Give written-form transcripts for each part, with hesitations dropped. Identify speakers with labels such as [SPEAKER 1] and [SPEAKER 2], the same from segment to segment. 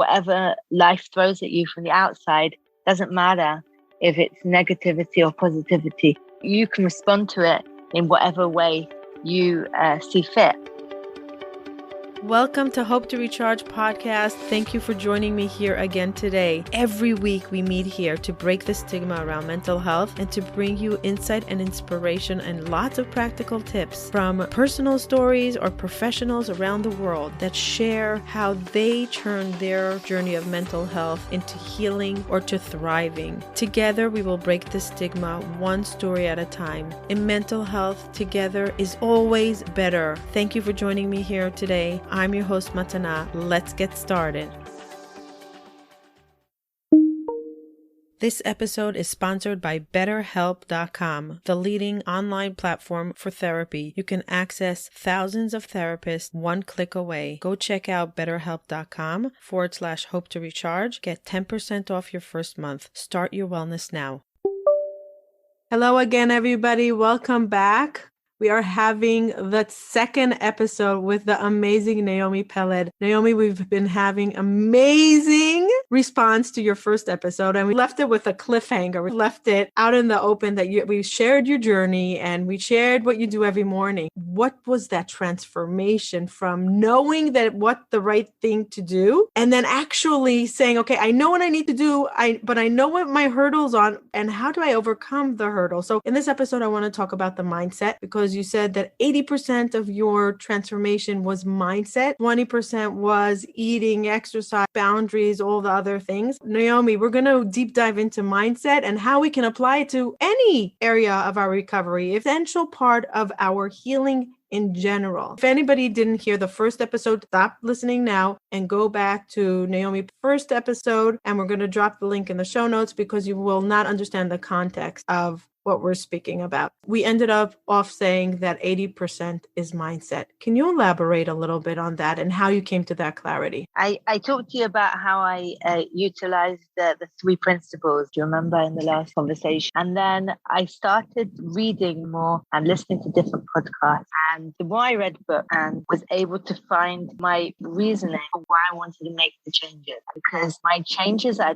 [SPEAKER 1] whatever life throws at you from the outside, doesn't matter if it's negativity or positivity. You can respond to it in whatever way you see fit.
[SPEAKER 2] Welcome to Hope to Recharge podcast. Thank you for joining me here again today. Every week we meet here to break the stigma around mental health and to bring you insight and inspiration and lots of practical tips from personal stories or professionals around the world that share how they turn their journey of mental health into healing or to thriving. Together we will break the stigma one story at a time. In mental health, together is always better. Thank you for joining me here today. I'm your host, Matana. Let's get started. This episode is sponsored by BetterHelp.com, the leading online platform for therapy. You can access thousands of therapists one click away. Go check out BetterHelp.com/hope to recharge. Get 10% off your first month. Start your wellness now. Hello again, everybody. Welcome back. We are having the second episode with the amazing Naomi Pelled. Naomi, we've been having amazing response to your first episode, and we left it with a cliffhanger. We left it out in the open that we shared your journey and we shared what you do every morning. What was that transformation from knowing that what the right thing to do and then actually saying, okay, I know what I need to do, but I know what my hurdles are and how do I overcome the hurdle? So in this episode, I want to talk about the mindset because you said that 80% of your transformation was mindset, 20% was eating, exercise, boundaries, all the other things. Naomi, we're going to deep dive into mindset and how we can apply it to any area of our recovery, essential part of our healing in general. If anybody didn't hear the first episode, stop listening now and go back to Naomi's first episode. And we're going to drop the link in the show notes because you will not understand the context of what we're speaking about. We ended up saying that 80% is mindset. Can you elaborate a little bit on that and how you came to that clarity?
[SPEAKER 1] I talked to you about how I utilized the three principles, do you remember, in the last conversation? And then I started reading more and listening to different podcasts. And the more I read books and was able to find my reasoning for why I wanted to make the changes. Because my changes, I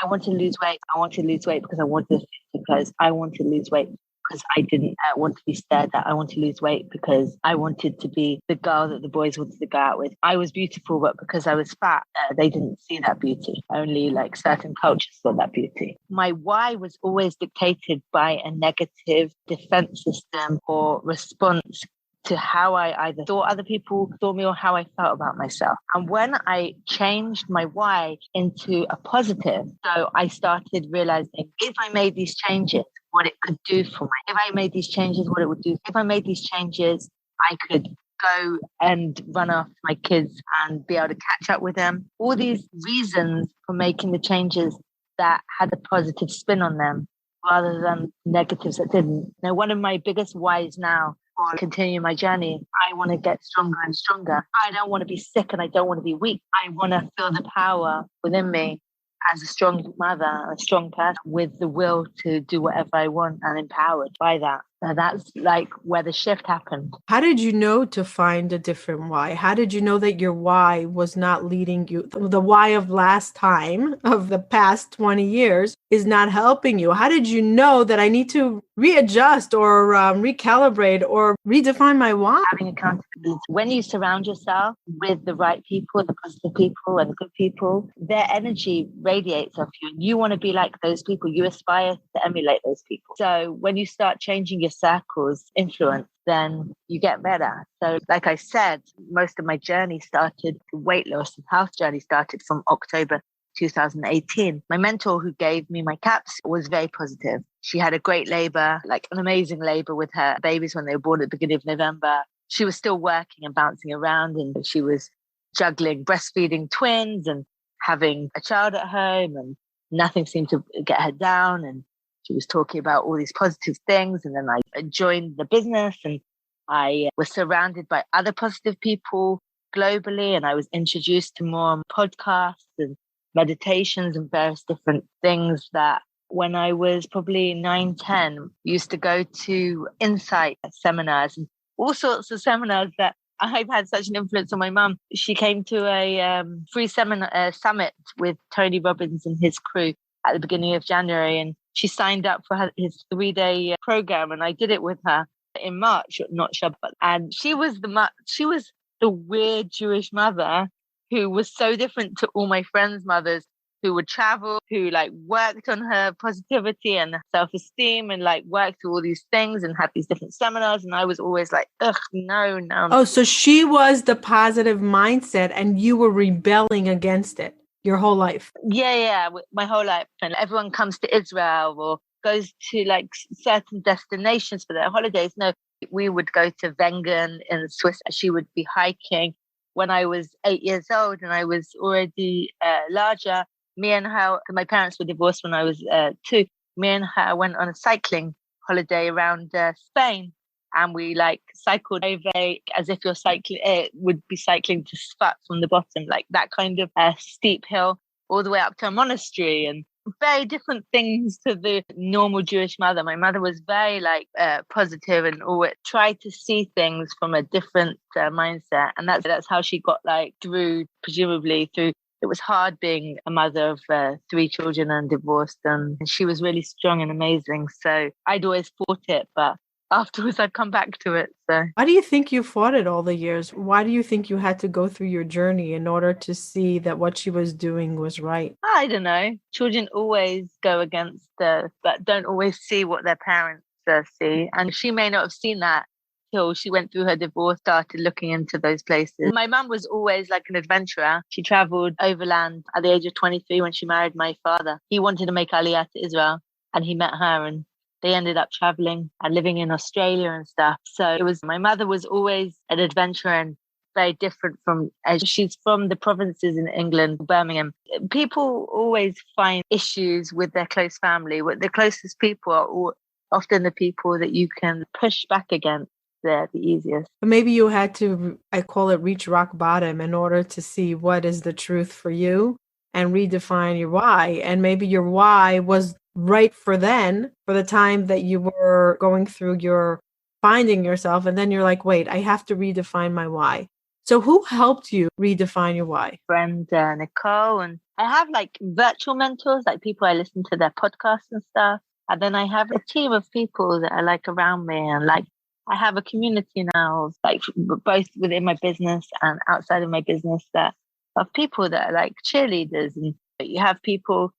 [SPEAKER 1] want to lose weight. I want to lose weight because I want to fit because I want to lose weight because I didn't want to be stared at. I want to lose weight because I wanted to be the girl that the boys wanted to go out with. I was beautiful, but because I was fat, they didn't see that beauty. Only like certain cultures saw that beauty. My why was always dictated by a negative defense system or response to how I either thought other people saw me or how I felt about myself. And when I changed my why into a positive, so I started realizing if I made these changes, what it could do for me. If I made these changes, what it would do. If I made these changes, I could go and run after my kids and be able to catch up with them. All these reasons for making the changes that had a positive spin on them rather than negatives that didn't. Now, one of my biggest whys now or continue my journey, I want to get stronger and stronger. I don't want to be sick and I don't want to be weak. I want to feel the power within me as a strong mother, a strong person with the will to do whatever I want and empowered by that. So that's like where the shift happened.
[SPEAKER 2] How did you know to find a different why? How did you know that your why was not leading you? The why of last time, of the past 20 years, is not helping you. How did you know that I need to readjust or recalibrate or redefine my why?
[SPEAKER 1] Having accountability. When you surround yourself with the right people, the positive people and the good people, their energy radiates off you. And you want to be like those people. You aspire to emulate those people. So when you start changing your circle's influence, then you get better. So like I said, most of my journey started, the weight loss and health journey started from October 2018. My mentor who gave me my caps was very positive. She had a great labor, like an amazing labor with her babies when they were born at the beginning of November. She was still working and bouncing around and she was juggling breastfeeding twins and having a child at home and nothing seemed to get her down. And she was talking about all these positive things. And then I joined the business and I was surrounded by other positive people globally. And I was introduced to more podcasts and meditations and various different things that when I was probably 9, 10, used to go to insight seminars and all sorts of seminars that I've had such an influence on my mum. She came to a free summit with Tony Robbins and his crew at the beginning of January, and she signed up for his 3-day program, and I did it with her in March, not Shabbat. And she was the weird Jewish mother who was so different to all my friends' mothers, who would travel, who like worked on her positivity and self-esteem and like worked through all these things and had these different seminars. And I was always like, ugh, no.
[SPEAKER 2] Oh, so she was the positive mindset and you were rebelling against it your whole life.
[SPEAKER 1] Yeah, my whole life. And everyone comes to Israel or goes to like certain destinations for their holidays. No, we would go to Wengen in Swiss. She would be hiking. When I was 8 years old and I was already larger, me and her, my parents were divorced when I was 2. Me and her went on a cycling holiday around Spain, and we like cycled over as if you're cycling. It would be cycling to Sfat from the bottom, like that kind of steep hill, all the way up to a monastery, and very different things to the normal Jewish mother. My mother was very like positive and always tried to see things from a different mindset, and that's how she got like through. Presumably through. It was hard being a mother of 3 children and divorced, and she was really strong and amazing. So I'd always fought it, but afterwards I'd come back to it. So
[SPEAKER 2] why do you think you fought it all the years? Why do you think you had to go through your journey in order to see that what she was doing was right?
[SPEAKER 1] I don't know. Children always go against but don't always see what their parents see. And she may not have seen that till she went through her divorce, started looking into those places. My mum was always like an adventurer. She traveled overland at the age of 23 when she married my father. He wanted to make Aliyah to Israel, and he met her, and they ended up traveling and living in Australia and stuff. So my mother was always an adventurer and very different she's from the provinces in England, Birmingham. People always find issues with their close family. The closest people are often the people that you can push back against. They're the easiest.
[SPEAKER 2] But maybe you had to, I call it, reach rock bottom in order to see what is the truth for you and redefine your why. And maybe your why was right for the time that you were going through your finding yourself. And then you're like, wait, I have to redefine my why. So who helped you redefine your why?
[SPEAKER 1] Friend Nicole. And I have like virtual mentors, like people I listen to their podcasts and stuff. And then I have a team of people that are like around me, and like I have a community now of like both within my business and outside of my business of people that are like cheerleaders, and you have people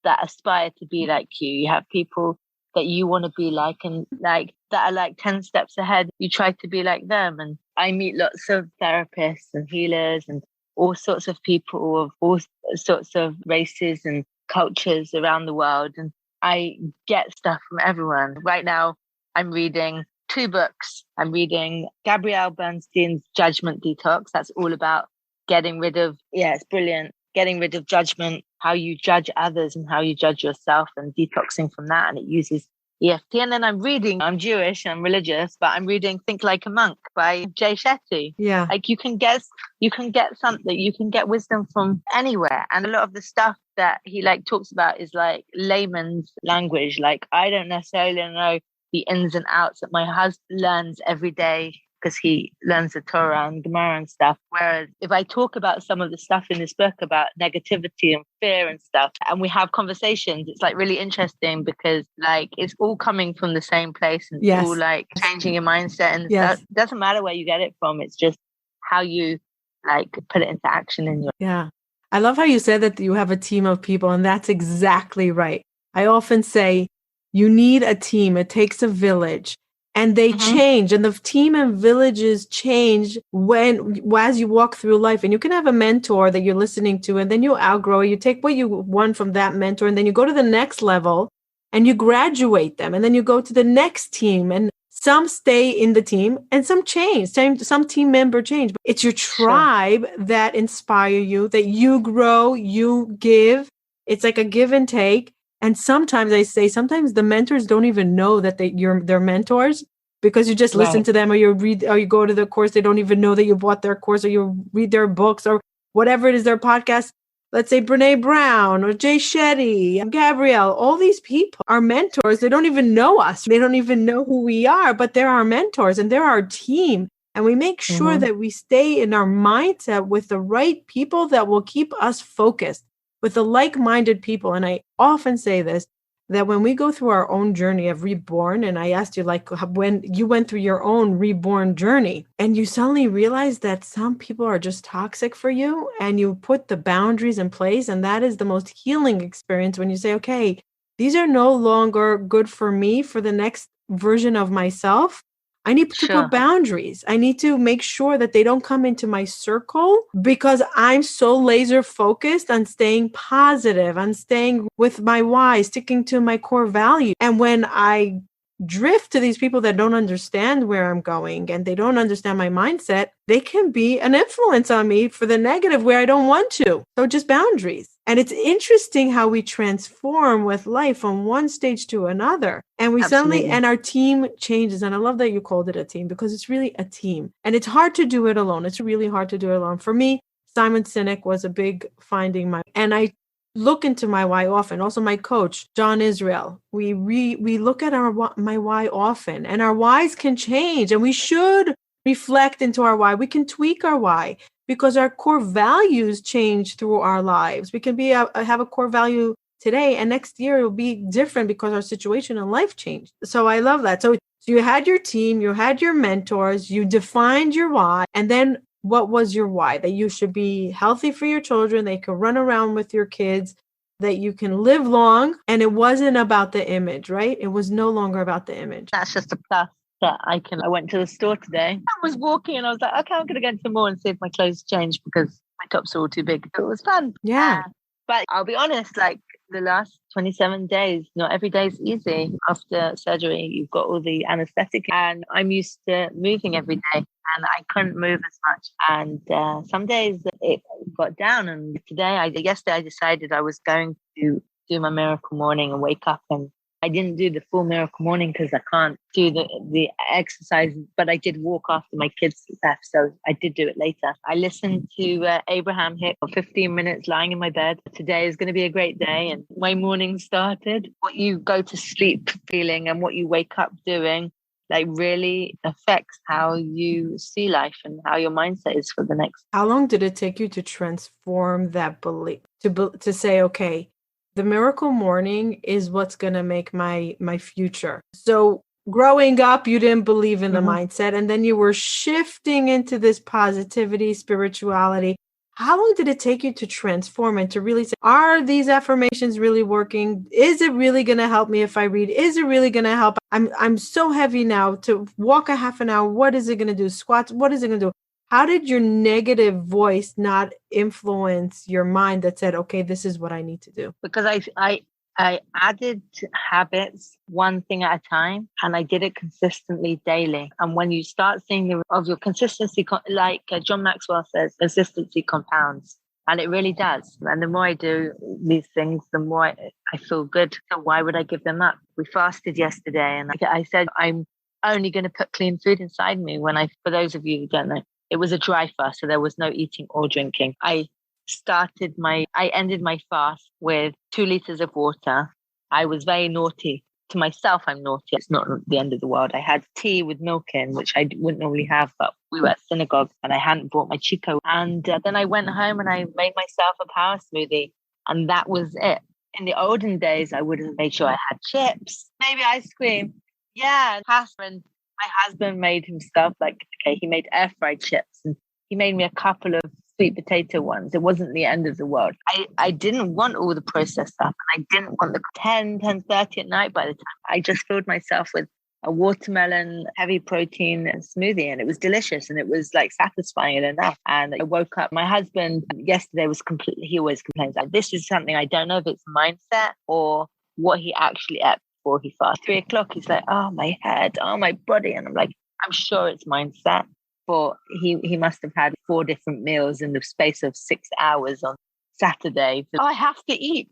[SPEAKER 1] that aspire to be like you. You have people that you want to be like, and like that are like 10 steps ahead. You try to be like them. And I meet lots of therapists and healers and all sorts of people of all sorts of races and cultures around the world. And I get stuff from everyone. Right now, I'm reading 2 books. I'm reading Gabrielle Bernstein's Judgment Detox. That's all about getting rid of, it's brilliant, getting rid of judgment, how you judge others and how you judge yourself, and detoxing from that. And it uses EFT. And then I'm Jewish and I'm religious, but I'm reading Think Like a Monk by Jay Shetty.
[SPEAKER 2] Yeah.
[SPEAKER 1] Like you can get something, you can get wisdom from anywhere. And a lot of the stuff that he like talks about is like layman's language. Like I don't necessarily know the ins and outs that my husband learns every day because he learns the Torah and Gemara and stuff. Whereas if I talk about some of the stuff in this book about negativity and fear and stuff, and we have conversations, it's like really interesting because like it's all coming from the same place, and it's all like changing your mindset. And it doesn't matter where you get it from. It's just how you like put it into action in your.
[SPEAKER 2] Yeah. I love how you said that you have a team of people, and that's exactly right. I often say, you need a team. It takes a village, and they change, and the team and villages change as you walk through life. And you can have a mentor that you're listening to, and then you outgrow it. You take what you want from that mentor, and then you go to the next level and you graduate them. And then you go to the next team, and some stay in the team and some change. Some team member change. But it's your tribe that inspire you, that you grow, you give. It's like a give and take. And sometimes sometimes the mentors don't even know that they're mentors, because you just listen to them, or you read, or you go to the course. They don't even know that you bought their course, or you read their books, or whatever it is, their podcast. Let's say Brene Brown or Jay Shetty and Gabrielle. All these people are mentors. They don't even know us. They don't even know who we are, but they're our mentors and they're our team. And we make sure that we stay in our mindset with the right people that will keep us focused, with the like-minded people. And I often say this, that when we go through our own journey of reborn, and I asked you, like, when you went through your own reborn journey and you suddenly realize that some people are just toxic for you, and you put the boundaries in place, and that is the most healing experience when you say, okay, these are no longer good for me for the next version of myself. I need to put boundaries. I need to make sure that they don't come into my circle, because I'm so laser focused on staying positive, on staying with my why, sticking to my core value. And when I drift to these people that don't understand where I'm going and they don't understand my mindset, they can be an influence on me for the negative where I don't want to. So just boundaries. And it's interesting how we transform with life from one stage to another. And we suddenly, and our team changes. And I love that you called it a team, because it's really a team. And it's hard to do it alone. It's really hard to do it alone. For me, Simon Sinek was a big finding and I look into my why often. Also, my coach, John Israel, we look at my why often, and our whys can change, and we should reflect into our why. We can tweak our why, because our core values change through our lives. We can have a core value today, and next year it will be different because our situation in life changed. So I love that. So you had your team, you had your mentors, you defined your why, and then what was your why? That you should be healthy for your children, they could run around with your kids, that you can live long. And it wasn't about the image, right? It was no longer about the image.
[SPEAKER 1] That's just a plus that I went to the store today. I was walking and I was like, okay, I'm going to go into the mall and see if my clothes change, because my tops are all too big. It was fun.
[SPEAKER 2] Yeah.
[SPEAKER 1] But I'll be honest, like the last 27 days, not every day is easy. After surgery, you've got all the anesthetic, and I'm used to moving every day, and I couldn't move as much. And some days it got down. And yesterday I decided I was going to do my miracle morning and wake up, and I didn't do the full miracle morning because I can't do the exercise, but I did walk after my kids left, so I did do it later. I listened to Abraham Hicks for 15 minutes lying in my bed. Today is going to be a great day, and my morning started. What you go to sleep feeling and what you wake up doing, like, really affects how you see life and how your mindset is for the next.
[SPEAKER 2] How long did it take you to transform that belief, to say, okay, the miracle morning is what's going to make my future? So growing up, you didn't believe in the mindset, and then you were shifting into this positivity, spirituality. How long did it take you to transform and to really say, are these affirmations really working? Is it really going to help me if I read? Is it really going to help? I'm so heavy now to walk a half an hour. What is it going to do? Squats. What is it going to do? How did your negative voice not influence your mind that said, okay, this is what I need to do?
[SPEAKER 1] Because I added habits one thing at a time, and I did it consistently daily. And when you start seeing of your consistency, like John Maxwell says, consistency compounds. And it really does. And the more I do these things, the more I feel good. So why would I give them up? We fasted yesterday, and I said, I'm only going to put clean food inside me. For those of you who don't know, it was a dry fast, so there was no eating or drinking. I ended my fast with 2 liters of water. I was very naughty. To myself, I'm naughty. It's not the end of the world. I had tea with milk in, which I wouldn't normally have, but we were at synagogue and I hadn't brought my Chico. And then I went home and I made myself a power smoothie, and that was it. In the olden days, I would have made sure I had chips, maybe ice cream. Yeah, pasta. And my husband made himself, he made air fried chips, and he made me a couple of sweet potato ones. It wasn't the end of the world. I didn't want all the processed stuff, and I didn't want the 10:30 at night by the time. I just filled myself with a watermelon, heavy protein smoothie, and it was delicious, and it was satisfying enough. And I woke up. My husband yesterday he always complains that this is something, I don't know if it's mindset or what he actually ate before he fasted. 3 o'clock, he's like, oh, my head, oh, my body. And I'm like, I'm sure it's mindset. But he must have had 4 different meals in the space of 6 hours on Saturday. Oh, I have to eat.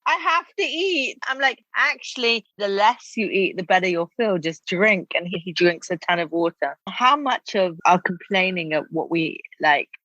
[SPEAKER 1] I'm like, actually, the less you eat, the better you'll feel. Just drink. And he drinks a ton of water. How much of our complaining at what we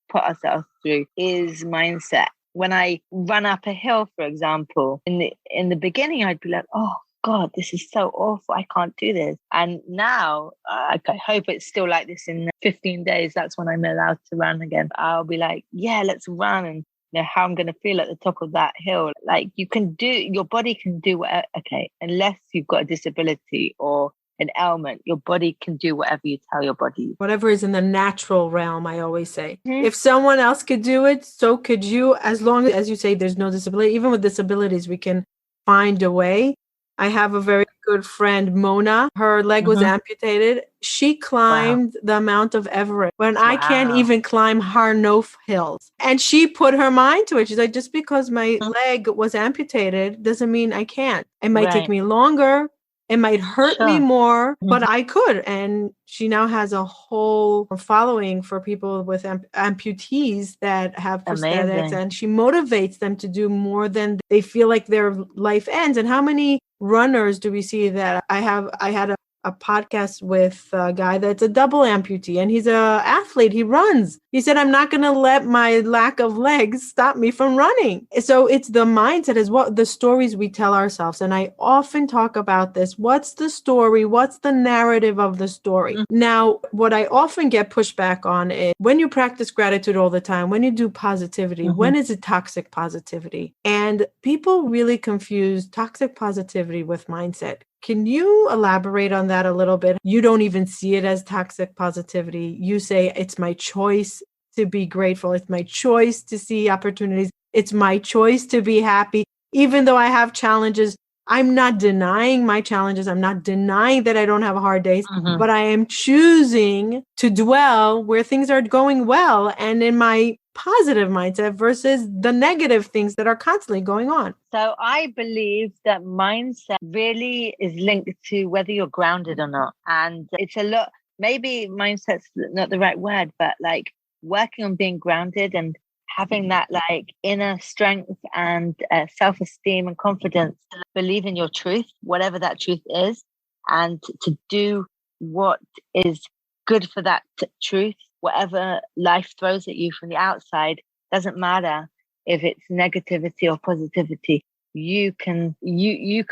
[SPEAKER 1] put ourselves through is mindset? When I run up a hill, for example, in the beginning, I'd be like, oh, God, this is so awful. I can't do this. And now I hope it's still like this in 15 days. That's when I'm allowed to run again. I'll be like, yeah, let's run. And how I'm going to feel at the top of that hill. Like your body can do whatever. Okay. Unless you've got a disability or an ailment, your body can do whatever you tell your body.
[SPEAKER 2] Whatever is in the natural realm, I always say. Mm-hmm. If someone else could do it, so could you. As long as you say, there's no disability. Even with disabilities, we can find a way. I have a very good friend, Mona. Her leg was amputated. She climbed the Mount of Everest when I can't even climb Harnof hills. And she put her mind to it. She's like, just because my leg was amputated doesn't mean I can't. It might take me longer. It might hurt me more, but I could. And she now has a whole following for people with amputees that have prosthetics. Amazing. And she motivates them to do more than they feel like their life ends. And how many runners do we see that I had a podcast with a guy that's a double amputee, and he's a athlete. He runs. He said, I'm not going to let my lack of legs stop me from running. So it's the mindset, is what the stories we tell ourselves. And I often talk about this. What's the story? What's the narrative of the story? Mm-hmm. Now, what I often get pushback on is when you practice gratitude all the time, when you do positivity, when is it toxic positivity? And people really confuse toxic positivity with mindset. Can you elaborate on that a little bit? You don't even see it as toxic positivity. You say, it's my choice to be grateful. It's my choice to see opportunities. It's my choice to be happy. Even though I have challenges, I'm not denying my challenges. I'm not denying that I don't have hard days, but I am choosing to dwell where things are going well and in my positive mindset versus the negative things that are constantly going on.
[SPEAKER 1] So I believe that mindset really is linked to whether you're grounded or not. And it's a lot, maybe mindset's not the right word, but like working on being grounded and having that like inner strength and self-esteem and confidence to believe in your truth, whatever that truth is, and to do what is good for that truth. Whatever life throws at you from the outside, doesn't matter if it's negativity or positivity. You can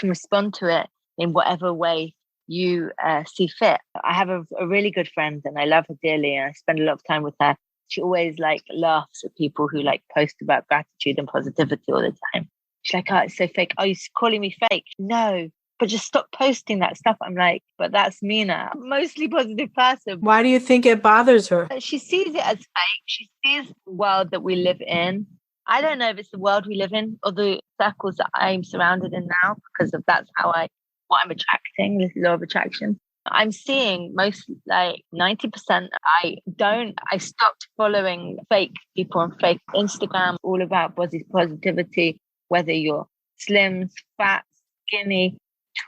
[SPEAKER 1] respond to it in whatever way you see fit. I have a really good friend and I love her dearly and I spend a lot of time with her. She always like laughs at people who like post about gratitude and positivity all the time. She's like, oh, it's so fake. Oh, you're calling me fake? No. But just stop posting that stuff. I'm like, but that's me now. Mostly positive person.
[SPEAKER 2] Why do you think it bothers her?
[SPEAKER 1] She sees it as fake. She sees the world that we live in. I don't know if it's the world we live in or the circles that I'm surrounded in now, because of that's what I'm attracting, this law of attraction. I'm seeing most like 90%. I stopped following fake people on fake Instagram, all about positivity, whether you're slim, fat, skinny,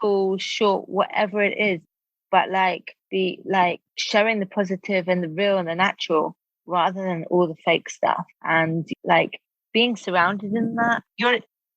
[SPEAKER 1] tall, short, whatever it is, but like showing the positive and the real and the natural rather than all the fake stuff, and like being surrounded in that.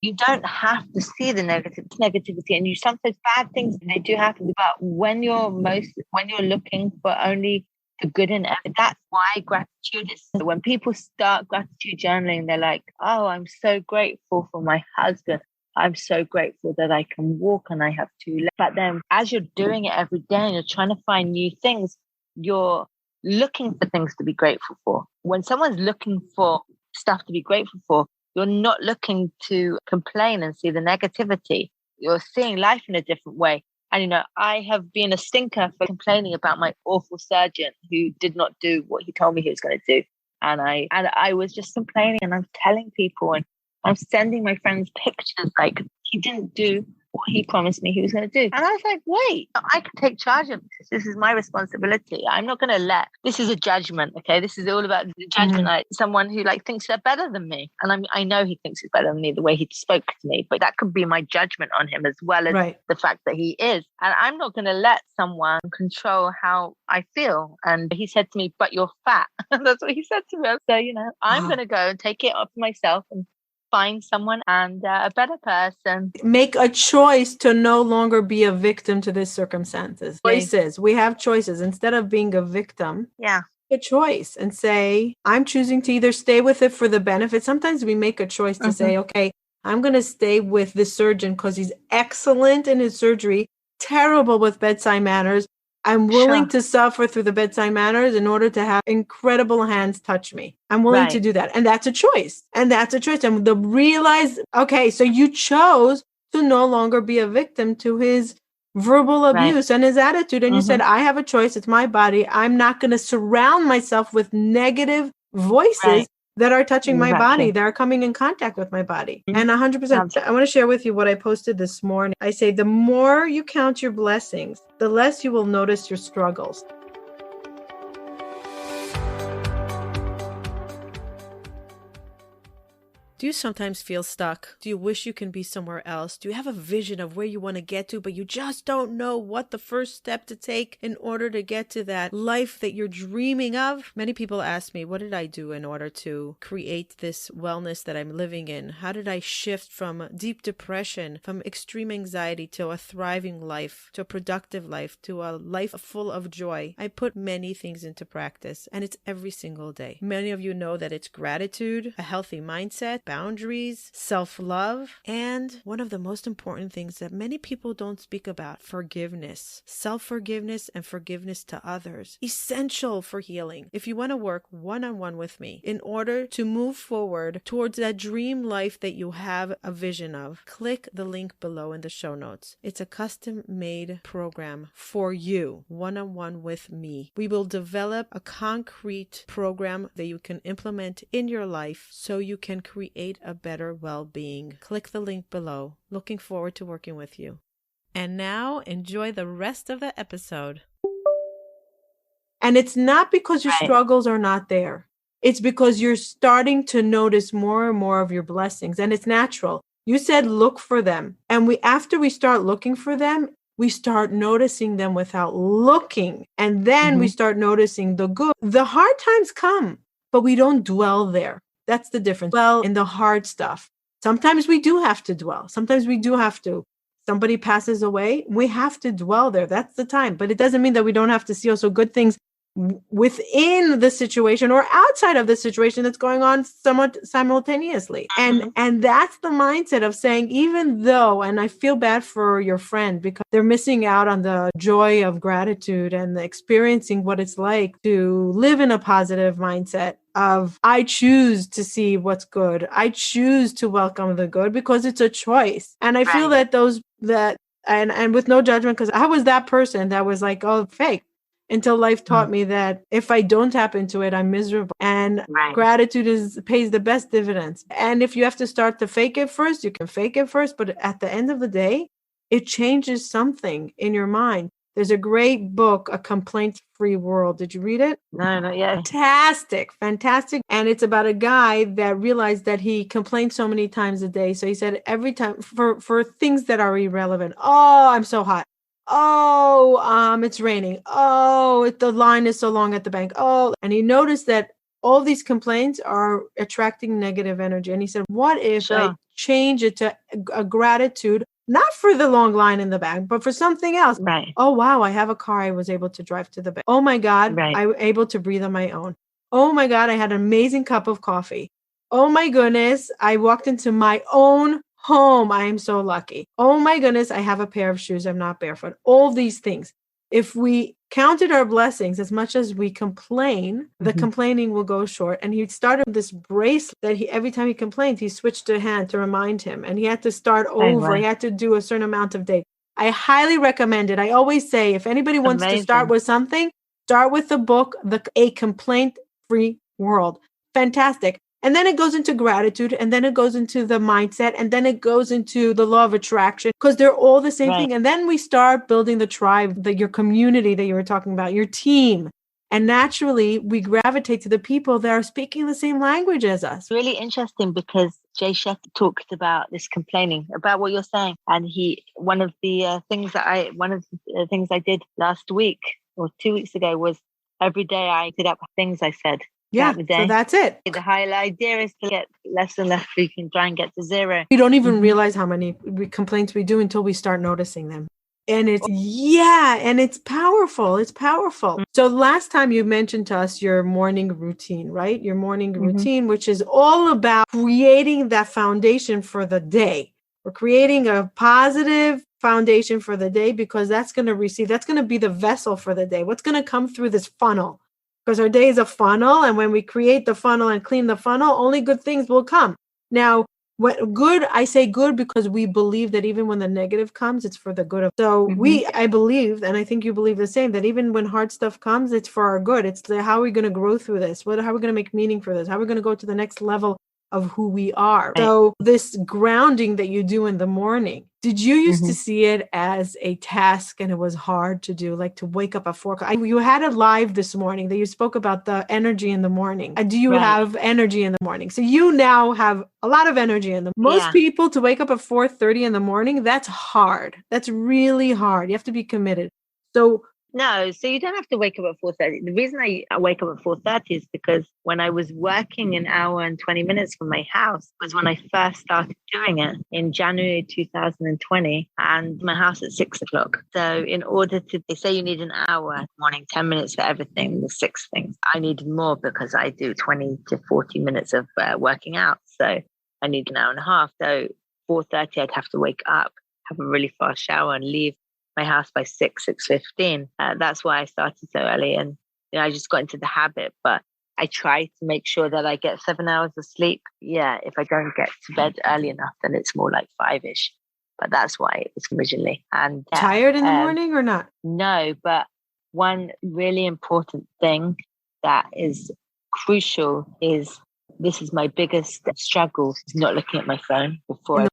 [SPEAKER 1] You don't have to see the negativity, and you sometimes bad things, they do happen, but when you're looking for only the good in it, that's why gratitude is. When people start gratitude journaling, they're like, oh, I'm so grateful for my husband. I'm so grateful that I can walk and I have 2 legs. But then as you're doing it every day and you're trying to find new things, you're looking for things to be grateful for. When someone's looking for stuff to be grateful for, you're not looking to complain and see the negativity. You're seeing life in a different way. And, I have been a stinker for complaining about my awful surgeon who did not do what he told me he was going to do. And I was just complaining, and I'm telling people, and I'm sending my friends pictures like he didn't do what he promised me he was going to do. And I was like, wait, I can take charge of this. This is my responsibility. I'm not going to this is a judgment. Okay. This is all about the judgment. Like someone who like thinks they're better than me. And I know he thinks he's better than me the way he spoke to me, but that could be my judgment on him as well as the fact that he is. And I'm not going to let someone control how I feel. And he said to me, but you're fat. That's what he said to me. So, I'm going to go and take it up myself and find someone and a better person.
[SPEAKER 2] Make a choice to no longer be a victim to these circumstances. Choices. We have choices. Instead of being a victim, a choice and say, I'm choosing to either stay with it for the benefit. Sometimes we make a choice to say, okay, I'm going to stay with the surgeon because he's excellent in his surgery, terrible with bedside manners. I'm willing
[SPEAKER 1] Sure.
[SPEAKER 2] to suffer through the bedside manners in order to have incredible hands touch me. I'm willing to
[SPEAKER 1] Right.
[SPEAKER 2] do that. And that's a choice. And the realize, okay, so you chose to no longer be a victim to his verbal abuse and his attitude. And you said, I have a choice. It's my body. I'm not going to surround myself with negative voices that are touching my body, that are coming in contact with my body. And 100%. I want to share with you what I posted this morning. I say, the more you count your blessings, the less you will notice your struggles. Do you sometimes feel stuck? Do you wish you can be somewhere else? Do you have a vision of where you want to get to, but you just don't know what the first step to take in order to get to that life that you're dreaming of? Many people ask me, what did I do in order to create this wellness that I'm living in? How did I shift from deep depression, from extreme anxiety to a thriving life, to a productive life, to a life full of joy? I put many things into practice, and it's every single day. Many of you know that it's gratitude, a healthy mindset, boundaries, self-love, and one of the most important things that many people don't speak about, forgiveness. Self-forgiveness and forgiveness to others. Essential for healing. If you want to work one-on-one with me in order to move forward towards that dream life that you have a vision of, click the link below in the show notes. It's a custom-made program for you, one-on-one with me. We will develop a concrete program that you can implement in your life so you can create a better well-being. Click the link below. Looking forward to working with you. And now enjoy the rest of the episode. And it's not because your struggles are not there. It's because you're starting to notice more and more of your blessings, and it's natural. You said look for them. And after we start looking for them, we start noticing them without looking. And then we start noticing the good. The hard times come, but we don't dwell there. That's the difference. Well, in the hard stuff, sometimes we do have to dwell. Sometimes we do have to. Somebody passes away, we have to dwell there. That's the time. But it doesn't mean that we don't have to see also good things within the situation or outside of the situation that's going on somewhat simultaneously. And that's the mindset of saying, even though, and I feel bad for your friend because they're missing out on the joy of gratitude and experiencing what it's like to live in a positive mindset of, I choose to see what's good. I choose to welcome the good because it's a choice. And I feel that and with no judgment, because I was that person that was like, oh, fake. Until life taught me that if I don't tap into it, I'm miserable. And gratitude pays the best dividends. And if you have to start to fake it first, you can fake it first. But at the end of the day, it changes something in your mind. There's a great book, A Complaint-Free World. Did you read it?
[SPEAKER 1] No, not yet.
[SPEAKER 2] Fantastic. And it's about a guy that realized that he complained so many times a day. So he said every time for things that are irrelevant. Oh, I'm so hot. Oh, it's raining. Oh, the line is so long at the bank. Oh, and he noticed that all these complaints are attracting negative energy. And he said, what if I change it to a gratitude, not for the long line in the bank, but for something else? Oh, wow, I have a car. I was able to drive to the bank. Oh my God, I was able to breathe on my own. Oh my God, I had an amazing cup of coffee. Oh my goodness, I walked into my own home. I am so lucky. Oh my goodness, I have a pair of shoes. I'm not barefoot. All these things. If we counted our blessings as much as we complain, the complaining will go short. And he started this bracelet that every time he complained, he switched a hand to remind him. And he had to start over. He had to do a certain amount of days. I highly recommend it. I always say, if anybody wants to start with something, start with the book, A Complaint-Free World. Fantastic. And then it goes into gratitude, and then it goes into the mindset, and then it goes into the law of attraction, because they're all the same thing. And then we start building the tribe, your community that you were talking about, your team. And naturally, we gravitate to the people that are speaking the same language as us.
[SPEAKER 1] Really interesting, because Jay Shetty talked about this complaining, about what you're saying. And one of the things I did last week or 2 weeks ago was every day I did up things I said.
[SPEAKER 2] Yeah, so that's it.
[SPEAKER 1] The whole idea is to get less and less, so you can try and get to zero.
[SPEAKER 2] We don't even realize how many complaints we do until we start noticing them. And it's powerful. It's powerful. So last time you mentioned to us your morning routine, right? Your morning routine, which is all about creating that foundation for the day. We're creating a positive foundation for the day because that's going to be the vessel for the day. What's going to come through this funnel? Because our day is a funnel. And when we create the funnel and clean the funnel, only good things will come. Now, I say good because we believe that even when the negative comes, it's for the good of. So I believe, and I think you believe the same, that even when hard stuff comes, it's for our good. It's how are we going to grow through this? How are we going to make meaning for this? How are we going to go to the next level of who we are? Right. So this grounding that you do in the morning, did you used to see it as a task and it was hard to do, like to wake up at 4 o'clock? You had a live this morning that you spoke about the energy in the morning. Do you have energy in the morning? So you now have a lot of energy in the most people to wake up at 4:30 in the morning. That's hard. That's really hard. You have to be committed. So
[SPEAKER 1] no, so you don't have to wake up at 4:30. The reason I wake up at 4:30 is because when I was working an hour and 20 minutes from my house was when I first started doing it in January 2020, and my house at 6 o'clock. So in order to, they say you need an hour morning, 10 minutes for everything, the 6 things. I needed more because I do 20 to 40 minutes of working out. So I need an hour and a half. So 4:30, I'd have to wake up, have a really fast shower and leave my house by 6:15. That's why I started so early. And I just got into the habit, but I try to make sure that I get 7 hours of sleep. Yeah, if I don't get to bed early enough, then it's more like 5-ish. But that's why it was originally. And
[SPEAKER 2] tired in the morning or not?
[SPEAKER 1] No, but one really important thing that is crucial is, this is my biggest struggle, is not looking at my phone before.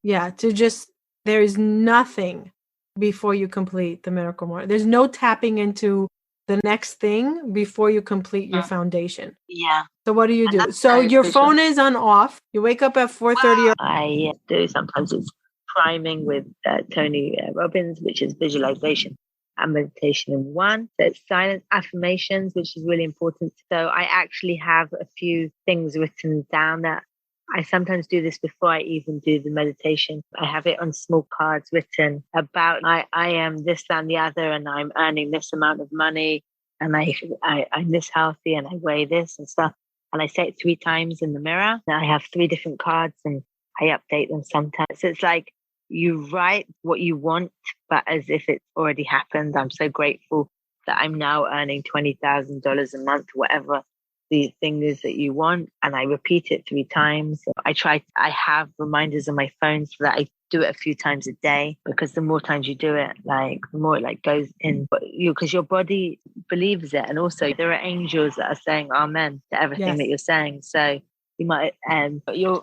[SPEAKER 2] There is nothing before you complete the miracle morning. There's no tapping into the next thing before you complete your foundation.
[SPEAKER 1] Yeah.
[SPEAKER 2] So what do you do? So your phone is on off. You wake up at 4:30.
[SPEAKER 1] I do. Sometimes it's priming with Tony Robbins, which is visualization and meditation in one. So it's silent affirmations, which is really important. So I actually have a few things written down that I sometimes do this before I even do the meditation. I have it on small cards written about I am this, that, and the other, and I'm earning this amount of money, and I'm this healthy, and I weigh this and stuff. And I say it 3 times in the mirror. And I have 3 different cards, and I update them sometimes. So it's like you write what you want, but as if it's already happened. I'm so grateful that I'm now earning $20,000 a month, whatever the thing is that you want, and I repeat it 3 times. I have reminders on my phone so that I do it a few times a day, because the more times you do it, the more it goes in, because your body believes it. And also there are angels that are saying amen to everything that you're saying. So you might,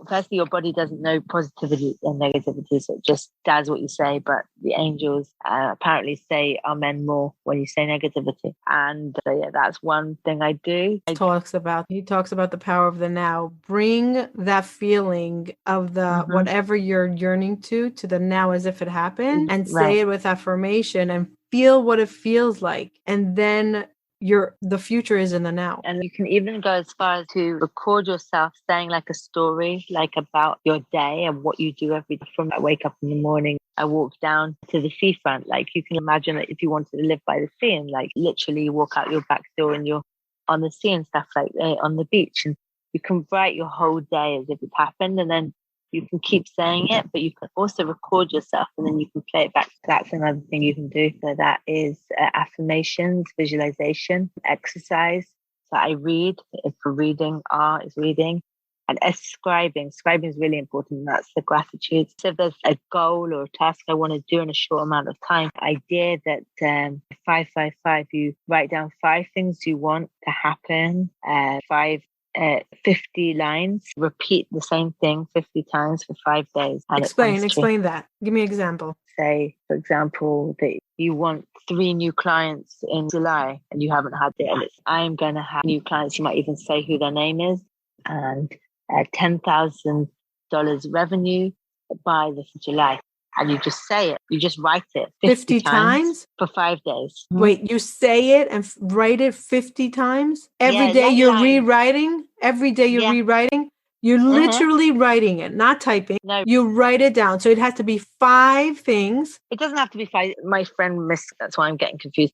[SPEAKER 1] firstly, your body doesn't know positivity and negativity, so it just does what you say. But the angels apparently say amen more when you say negativity. And so, that's one thing I do. He talks about
[SPEAKER 2] the power of the now. Bring that feeling of the whatever you're yearning to the now as if it happened, and say it with affirmation and feel what it feels like. And then the future is in the now.
[SPEAKER 1] And you can even go as far as to record yourself saying like a story, like about your day and what you do every day. From I wake up in the morning, I walk down to the seafront. Like, you can imagine that if you wanted to live by the sea, and like literally you walk out your back door and you're on the sea and stuff like that, on the beach, and you can write your whole day as if it happened, and then you can keep saying it, but you can also record yourself and then you can play it back. That's another thing you can do. So that is affirmations, visualization, exercise. So I read. For reading, R is reading. And scribing. Scribing is really important. That's the gratitude. So if there's a goal or a task I want to do in a short amount of time, idea that 555, you write down 5 things you want to happen, 50 lines, repeat the same thing 50 times for 5 days. And
[SPEAKER 2] explain that. Give me an example.
[SPEAKER 1] Say, for example, that you want 3 new clients in July and you haven't had it. And I'm going to have new clients. You might even say who their name is, and $10,000 revenue by this July. And you just say it. You just write it 50 times for 5 days.
[SPEAKER 2] Wait, you say it and write it 50 times? Every day you're rewriting? Every day you're rewriting? You're literally writing it, not typing.
[SPEAKER 1] No.
[SPEAKER 2] You write it down. So it has to be 5 things.
[SPEAKER 1] It doesn't have to be 5. My friend missed. That's why I'm getting confused.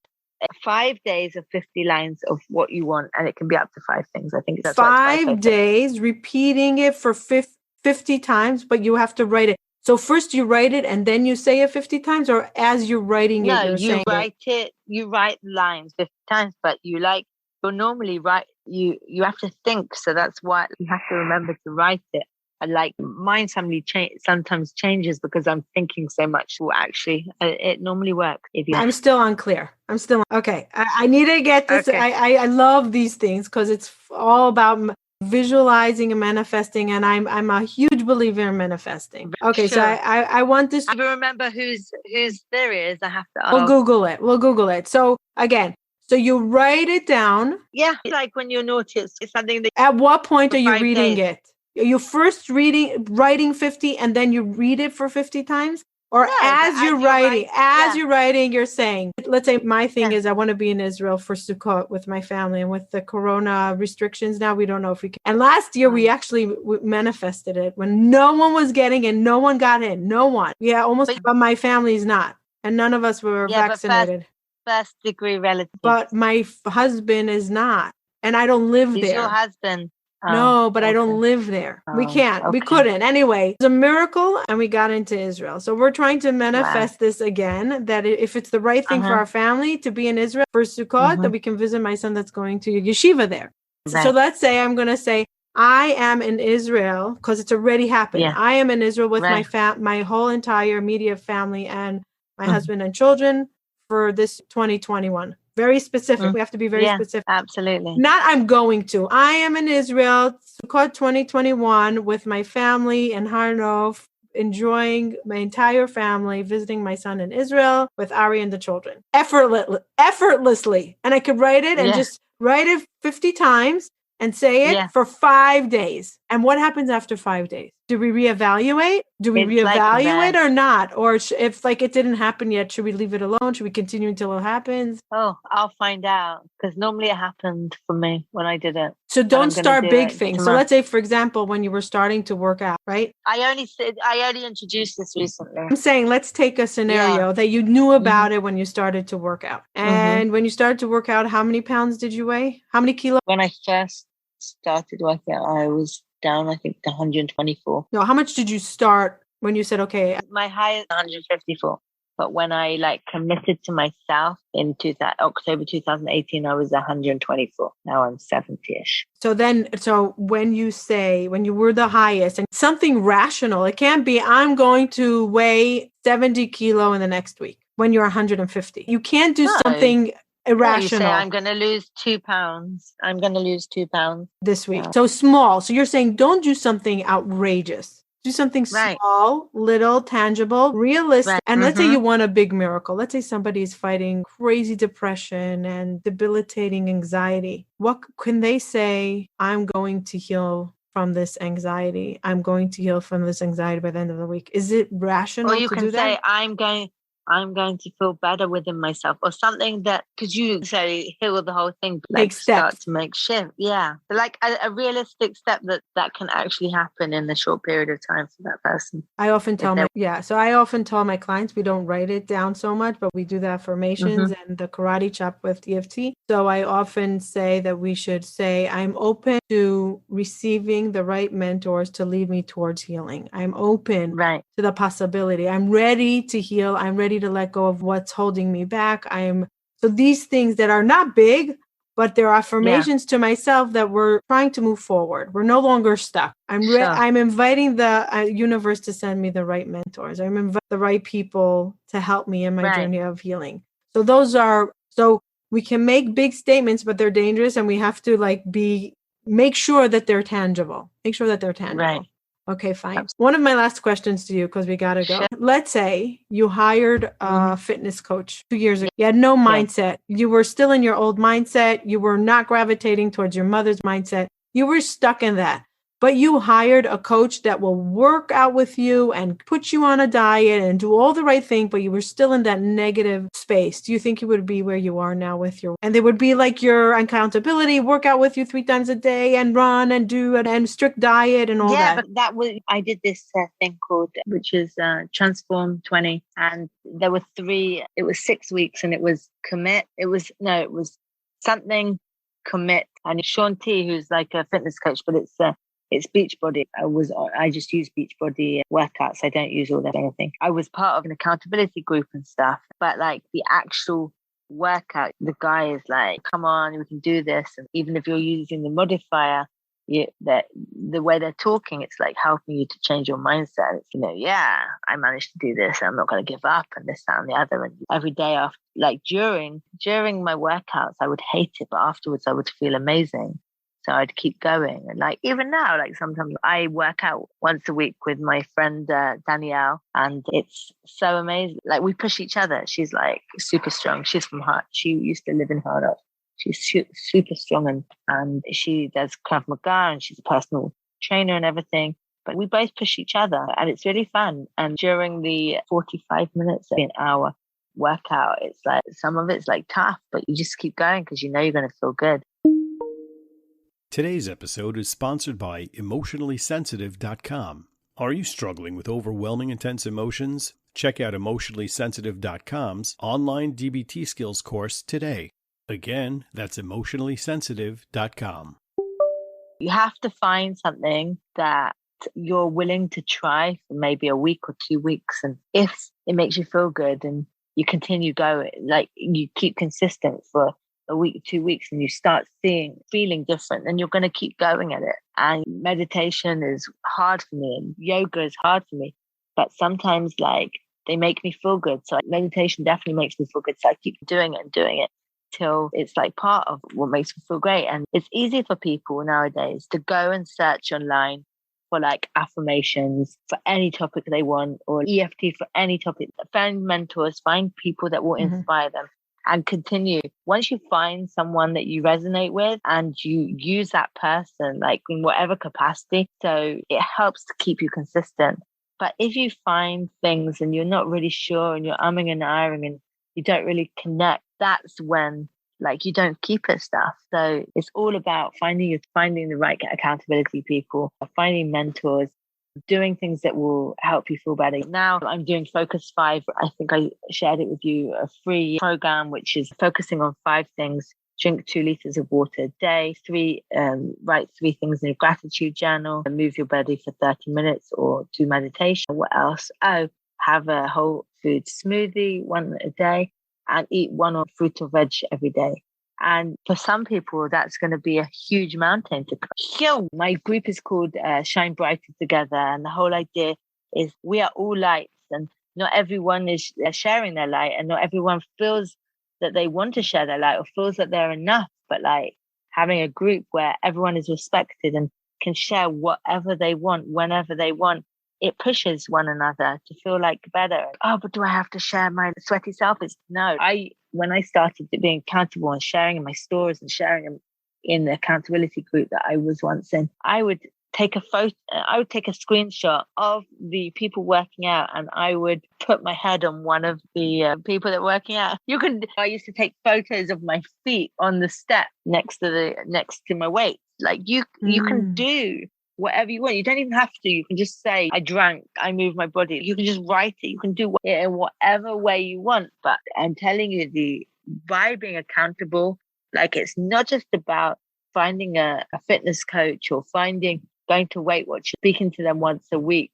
[SPEAKER 1] 5 days of 50 lines of what you want, and it can be up to 5 things. I think that's
[SPEAKER 2] 5 days, repeating it for 50 times, but you have to write it. So first you write it and then you say it 50 times, or as you're writing it, you're saying
[SPEAKER 1] write it. You write lines 50 times, but you'll normally write, you have to think. So that's why you have to remember to write it. And like mine sometimes changes because I'm thinking so much. Well, actually, it normally works.
[SPEAKER 2] I'm still unclear. Okay. I need to get this. Okay. I love these things because it's all about visualizing and manifesting, and I'm a huge believer in manifesting. Okay, sure. So I want this.
[SPEAKER 1] I remember whose theory is. I have to.
[SPEAKER 2] We'll Google it. So again, so you write it down.
[SPEAKER 1] Yeah, it's like when you're naughty, it's something that.
[SPEAKER 2] At what point are you reading it? Are you first writing 50 and then you read it for 50 times? Or as you're writing, you're saying, let's say my thing is I want to be in Israel for Sukkot with my family, and with the Corona restrictions now, we don't know if we can. And last year we actually manifested it when no one was getting in, no one got in, no one. Yeah, but my family's not. And none of us were vaccinated.
[SPEAKER 1] First degree relatives.
[SPEAKER 2] But my husband is not. And I don't live there.
[SPEAKER 1] He's your husband.
[SPEAKER 2] No, but I don't live there. We can't. We couldn't. Anyway, it's a miracle and we got into Israel. So we're trying to manifest this again, that if it's the right thing for our family to be in Israel for Sukkot, that we can visit my son that's going to yeshiva there. Right. So let's say I'm going to say, I am in Israel because it's already happened. Yeah. I am in Israel with my whole entire immediate family and my husband and children for this 2021. Very specific. We have to be very specific.
[SPEAKER 1] Absolutely.
[SPEAKER 2] Not I'm going to. I am in Israel, Sukkot 2021, with my family in Har Nof, enjoying my entire family, visiting my son in Israel with Ari and the children. Effortlessly. And I could write it and just write it 50 times and say it for 5 days. And what happens after 5 days? Do we reevaluate? Or not? Or if like it didn't happen yet, should we leave it alone? Should we continue until it happens?
[SPEAKER 1] Oh, I'll find out, because normally it happened for me when I did it.
[SPEAKER 2] So don't start big things. Tomorrow. So let's say, for example, when you were starting to work out, right?
[SPEAKER 1] I only introduced this recently.
[SPEAKER 2] I'm saying, let's take a scenario that you knew about it when you started to work out. And when you started to work out, how many pounds did you weigh? How many kilos?
[SPEAKER 1] When I first started working out, I was down, I think, to 124.
[SPEAKER 2] No, how much did you start when you said, okay?
[SPEAKER 1] My highest 154. But when I committed to myself in October 2018, I was 124. Now I'm 70-ish.
[SPEAKER 2] So when you were the highest, and something rational, it can't be, I'm going to weigh 70 kilo in the next week when you're 150. You can't do something irrational.
[SPEAKER 1] You say, I'm going to lose 2 pounds. I'm going to lose 2 pounds
[SPEAKER 2] this week. So small. So you're saying don't do something outrageous. Do something small, little, tangible, realistic. Right. And let's say you want a big miracle. Let's say somebody's fighting crazy depression and debilitating anxiety. What can they say? I'm going to heal from this anxiety. I'm going to heal from this anxiety by the end of the week. Is it rational to do that? Or you can say,
[SPEAKER 1] I'm going to feel better within myself, or something that, because you say heal the whole thing,
[SPEAKER 2] start
[SPEAKER 1] to make shift. Yeah. Like a realistic step that can actually happen in a short period of time for that person.
[SPEAKER 2] I often tell my clients, we don't write it down so much, but we do the affirmations and the karate chop with EFT. So I often say that we should say, I'm open to receiving the right mentors to lead me towards healing. I'm open to the possibility. I'm ready to heal. I'm ready to let go of what's holding me back. So these things that are not big, but they're affirmations to myself that we're trying to move forward. We're no longer stuck. I'm inviting the universe to send me the right mentors. I'm inviting the right people to help me in my journey of healing. So we can make big statements, but they're dangerous, and we have to make sure that they're tangible. Right. Okay, fine. Absolutely. One of my last questions to you, because we got to go. Sure. Let's say you hired a fitness coach 2 years ago. You had no mindset. You were still in your old mindset. You were not gravitating towards your mother's mindset. You were stuck in that. but you hired a coach that will work out with you and put you on a diet and do all the right thing, but you were still in that negative space, do you think you would be where you are now with your, and they would be like your accountability, work out with you 3 times a day and run and do it and strict diet and all that?
[SPEAKER 1] But that was, I did this thing called, which is Transform 20. And there were 6 weeks, and it was commit. It was something, commit. And Sean T, who's like a fitness coach, but it's Beachbody. I just use Beachbody workouts. I don't use all that anything. I was part of an accountability group and stuff, but like the actual workout, the guy is like, come on, we can do this. And even if you're using the modifier, that the way they're talking, it's like helping you to change your mindset. It's, I managed to do this, and I'm not going to give up, and this, that, and the other. And every day after, like during my workouts, I would hate it, but afterwards I would feel amazing. So I'd keep going. And like, even now, like sometimes I work out once a week with my friend, Danielle, and it's so amazing. Like we push each other. She's like super strong. She's from Hart. She used to live in Hart. She's super strong, and she does Krav Maga, and she's a personal trainer and everything. But we both push each other, and it's really fun. And during the 45 minutes, an hour workout, it's like some of it's like tough, but you just keep going because you know you're going to feel good.
[SPEAKER 3] Today's episode is sponsored by emotionallysensitive.com. Are you struggling with overwhelming intense emotions? Check out emotionallysensitive.com's online DBT skills course today. Again, that's emotionallysensitive.com.
[SPEAKER 1] You have to find something that you're willing to try for maybe a week or 2 weeks. And if it makes you feel good and you continue going, like you keep consistent for a week, 2 weeks, and you start feeling different, then you're going to keep going at it. And meditation is hard for me, and yoga is hard for me. But sometimes like they make me feel good. So like, meditation definitely makes me feel good. So I keep doing it till it's like part of what makes me feel great. And it's easy for people nowadays to go and search online for like affirmations for any topic they want, or EFT for any topic. Find mentors, find people that will inspire them, and continue. Once you find someone that you resonate with and you use that person like in whatever capacity, so it helps to keep you consistent. But if you find things and you're not really sure and you're umming and ahhing and you don't really connect, that's when like you don't keep it stuff. So it's all about finding the right accountability people, finding mentors, doing things that will help you feel better. Now I'm doing Focus 5. I think I shared it with you, a free program, which is focusing on 5 things. Drink 2 liters of water a day, write 3 things in a gratitude journal, and move your body for 30 minutes, or do meditation. What else? Have a whole food smoothie, 1 a day, and eat 1 fruit or veg every day. And for some people, that's going to be a huge mountain to climb. My group is called Shine Brighter Together. And the whole idea is we are all lights, and not everyone is sharing their light, and not everyone feels that they want to share their light or feels that they're enough. But like having a group where everyone is respected and can share whatever they want, whenever they want, it pushes one another to feel like better. Oh, but do I have to share my sweaty self? No. When I started being accountable and sharing in my stories and sharing them in the accountability group that I was once in, I would take a photo, I would take a screenshot of the people working out, and I would put my head on one of the people that were working out. I used to take photos of my feet on the step next to my weight. Like you can do whatever you want. You don't even have to. You can just say, I drank, I moved my body. You can just write it. You can do it in whatever way you want. But I'm telling you, by being accountable, like it's not just about finding a fitness coach or going to Weight Watch, speaking to them once a week.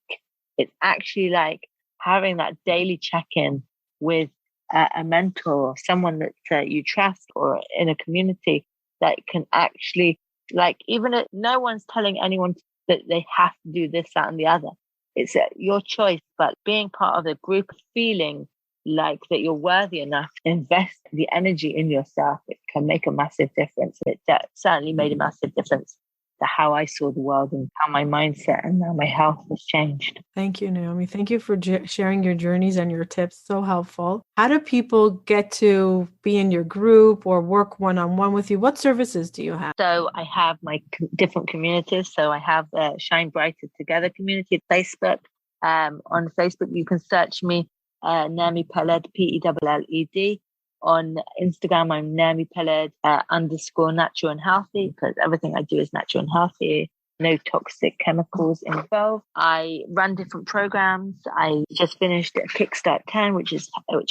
[SPEAKER 1] It's actually like having that daily check-in with a mentor or someone that you trust, or in a community that can actually, like, even if no one's telling anyone that they have to do this, that, and the other. It's your choice, but being part of the group, feeling like that you're worthy enough to invest the energy in yourself, it can make a massive difference. It certainly made a massive difference how I saw the world and how my mindset and now my health has changed.
[SPEAKER 2] Thank you, Naomi. Thank you for sharing your journeys and your tips. So helpful. How do people get to be in your group or work one-on-one with you? What services do you have?
[SPEAKER 1] So I have my different communities. So I have a Shine Brighter Together community at Facebook. On Facebook, you can search me, Naomi Pelled, Pelled. On Instagram, I'm Naomi Pelled _ natural and healthy, because everything I do is natural and healthy. No toxic chemicals involved. I run different programs. I just finished a Kickstart 10, which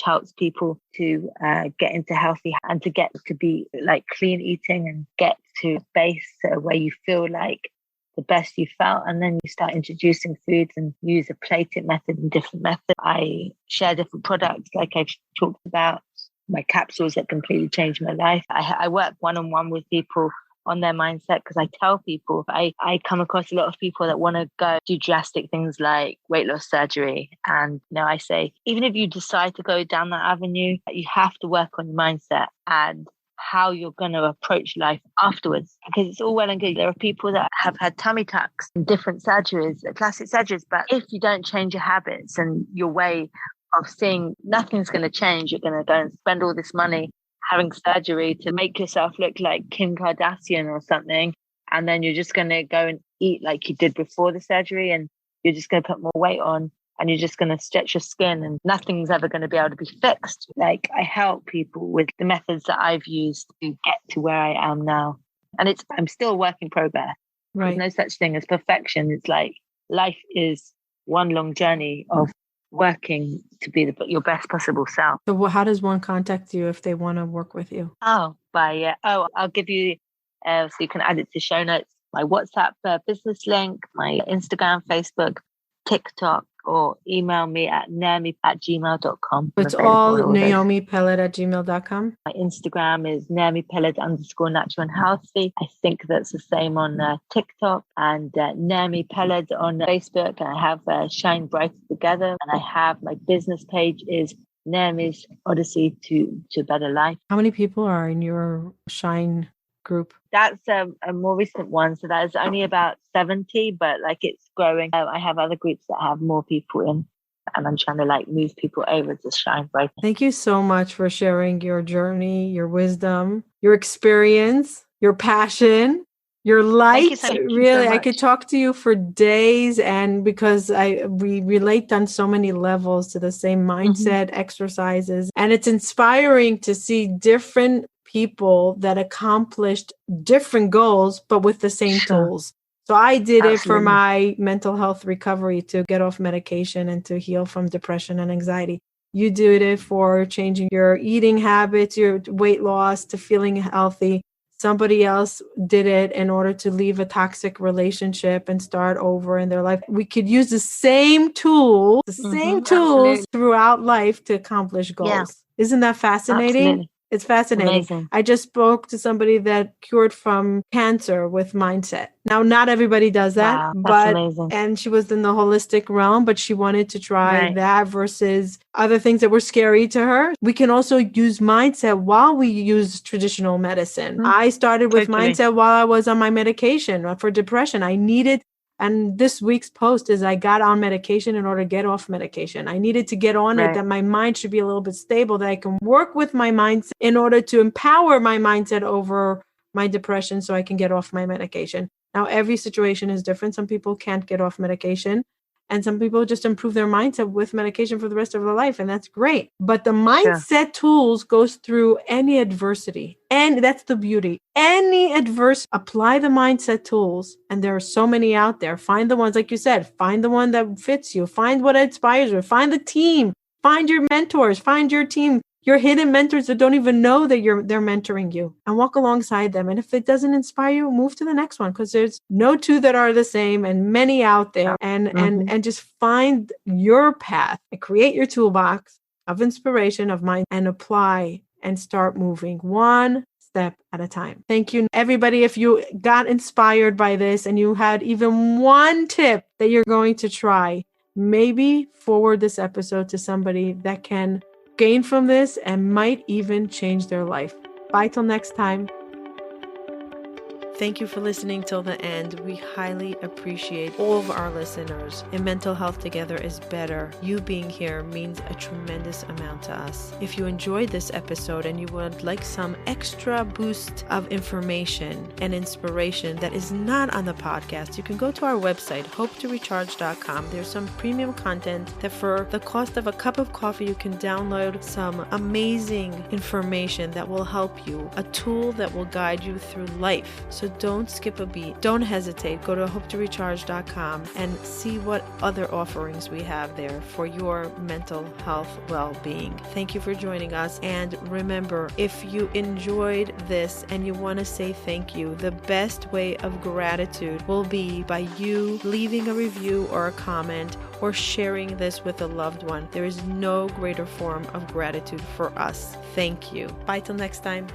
[SPEAKER 1] helps people to get into healthy and to get to be like clean eating and get to a base where you feel like the best you felt, and then you start introducing foods and use a plating method and different methods. I share different products like I've talked about, my capsules that completely changed my life. I work one-on-one with people on their mindset, because I tell people, I come across a lot of people that want to go do drastic things like weight loss surgery. And I say, even if you decide to go down that avenue, you have to work on your mindset and how you're going to approach life afterwards, because it's all well and good. There are people that have had tummy tucks and different surgeries, plastic surgeries, but if you don't change your habits and your way of seeing, nothing's going to change. You're going to go and spend all this money having surgery to make yourself look like Kim Kardashian or something, and then you're just going to go and eat like you did before the surgery, and you're just going to put more weight on, and you're just going to stretch your skin, and nothing's ever going to be able to be fixed. Like, I help people with the methods that I've used to get to where I am now. And I'm still a work in progress.
[SPEAKER 2] Right.
[SPEAKER 1] There's no such thing as perfection. It's like life is one long journey of working to be your best possible self.
[SPEAKER 2] So how does one contact you if they want to work with you?
[SPEAKER 1] I'll give you, so you can add it to show notes, my WhatsApp business link, my Instagram, Facebook, TikTok, or email me at naomi@gmail.com.
[SPEAKER 2] It's all naomipelled@gmail.com.
[SPEAKER 1] My Instagram is Naomi Pelled _ natural and healthy. I think that's the same on TikTok, and Naomi Pelled on Facebook. And I have Shine Brighter Together, and I have my business page is Naomi's Odyssey to a Better Life.
[SPEAKER 2] How many people are in your Shine group?
[SPEAKER 1] That's a more recent one, so that is only about 70, but like it's growing. I have other groups that have more people in, and I'm trying to move people over to Shine Brighter.
[SPEAKER 2] Thank you so much for sharing your journey, your wisdom, your experience, your passion, your light. Really, I could talk to you for days, and because we relate on so many levels to the same mindset, exercises, and it's inspiring to see different people that accomplished different goals, but with the same tools. So I did it for my mental health recovery, to get off medication and to heal from depression and anxiety. You did it for changing your eating habits, your weight loss, to feeling healthy. Somebody else did it in order to leave a toxic relationship and start over in their life. We could use the same tools, throughout life to accomplish goals. Yeah. Isn't that fascinating?
[SPEAKER 1] Absolutely.
[SPEAKER 2] It's fascinating.
[SPEAKER 1] Amazing.
[SPEAKER 2] I just spoke to somebody that cured from cancer with mindset. Now, not everybody does that, and she was in the holistic realm, but she wanted to try that versus other things that were scary to her. We can also use mindset while we use traditional medicine. I started with mindset while I was on my medication for depression. And this week's post is I got on medication in order to get off medication. I needed to get on it, that my mind should be a little bit stable, that I can work with my mindset in order to empower my mindset over my depression so I can get off my medication. Now, every situation is different. Some people can't get off medication, and some people just improve their mindset with medication for the rest of their life, and that's great. But the mindset tools goes through any adversity, and that's the beauty. Any adversity, apply the mindset tools, and there are so many out there. Find the ones, like you said, find the one that fits you. Find what inspires you. Find the team. Find your mentors. Find your team. Your hidden mentors that don't even know that they're mentoring you, and walk alongside them. And if it doesn't inspire you, move to the next one, because there's no two that are the same, and many out there. And just find your path and create your toolbox of inspiration, of mind, and apply and start moving one step at a time. Thank you, everybody. If you got inspired by this and you had even one tip that you're going to try, maybe forward this episode to somebody that can gain from this and might even change their life. Bye till next time. Thank you for listening till the end. We highly appreciate all of our listeners. And Mental Health Together is better. You being here means a tremendous amount to us. If you enjoyed this episode and you would like some extra boost of information and inspiration that is not on the podcast, you can go to our website, hopetorecharge.com. There's some premium content that for the cost of a cup of coffee, you can download some amazing information that will help you, a tool that will guide you through life. So don't skip a beat. Don't hesitate. Go to hopetorecharge.com and see what other offerings we have there for your mental health well-being. Thank you for joining us. And remember, if you enjoyed this and you want to say thank you, the best way of gratitude will be by you leaving a review or a comment or sharing this with a loved one. There is no greater form of gratitude for us. Thank you. Bye till next time.